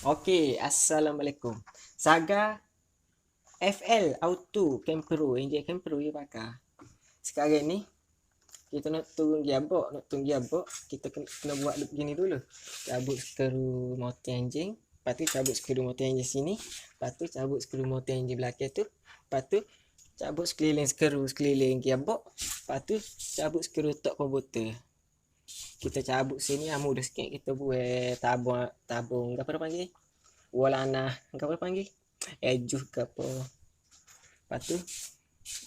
Okey, Assalamualaikum. Saga FL Auto Kempro, enjin Kempro je pakai. Sekarang ni kita nak turun gearbox, kita kena buat begini dulu. Cabut skru motor enjin, lepas tu cabut skru motor enjin sini, lepas tu cabut skru motor enjin belakang tu, lepas tu cabut sekeliling gearbox, lepas tu cabut skru top komputer. Kita cabut sini mudah sikit, kita buat tabung apa dia panggil? Walana, apa panggil? Ejuh ke apa. Lepas tu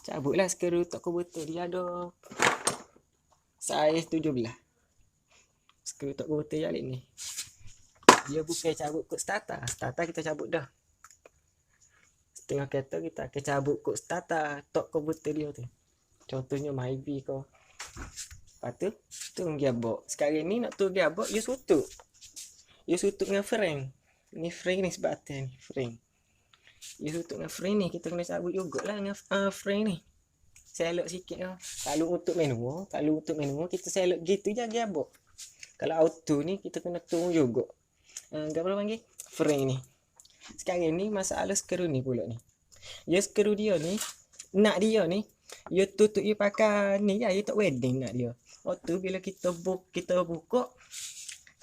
cabutlah skru top komputer, dia ada saiz 17. Skru top komputer jalik ni. Dia bukan cabut kod starter. Starter kita cabut dah. Setengah kereta kita akan cabut kod starter top komputer dia tu. Contohnya Myvi kau. Lepas tu turun gearbox. Sekarang ni nak turun gearbox, dia sutuk. Dia sutuk dengan frame. Ni frame ni sebatan ni, frame. Dia sutuk dengan frame ni, kita kena cabut jugalah dengan frame ni. Selok sikit lah. Kalau untuk manual kita selok gitu je gearbox. Kalau auto ni kita kena turun juga. Apa panggil? Frame ni. Sekarang ni masalah skru ni pula ni. Ya skru dia ni, nak dia ni, dia tutup dia pakai ni je, dia tak wedding nak dia. Waktu bila kita buka,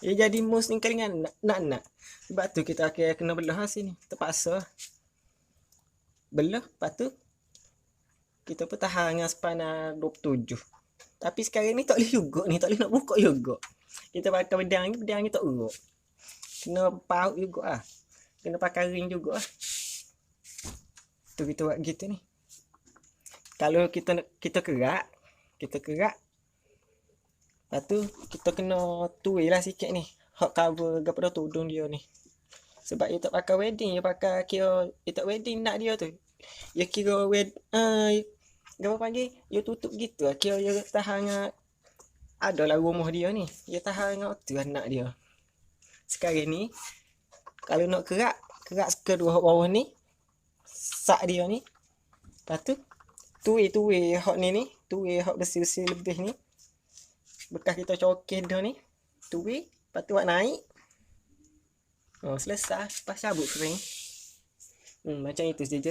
dia jadi mus ni keringan nak. Sebab tu kita akan kena belah sini. Terpaksa belah, lepas tu kita pun tahan dengan span 27. Tapi sekarang ni tak boleh juga ni, tak boleh nak buka juga. Kita pakai bedang ni tak urut. Kena paut juga lah. Kena pakai ring juga lah. Tu kita buat gitu ni. Kalau kita kerak. Lepas tu kita kena tuai lah sikit ni. Hot cover kepada tudung dia ni. Sebab dia tak pakai wedding, dia pakai kira dia tak wedding nak dia tu. Dia kira apa panggil? Dia tutup gitu lah. Kira dia tahan adalah rumah dia ni. Dia tahan dengan tu anak dia. Sekarang ni kalau nak kerak kedua bawah ni, sak dia ni. Lepas tu tuai hot ni, tuai hot besi-besi lebih ni. Bekas kita cokeh dah ni, tuai, lepas tu buat naik. Selesai, lepas cabut frame. Macam itu sajalah.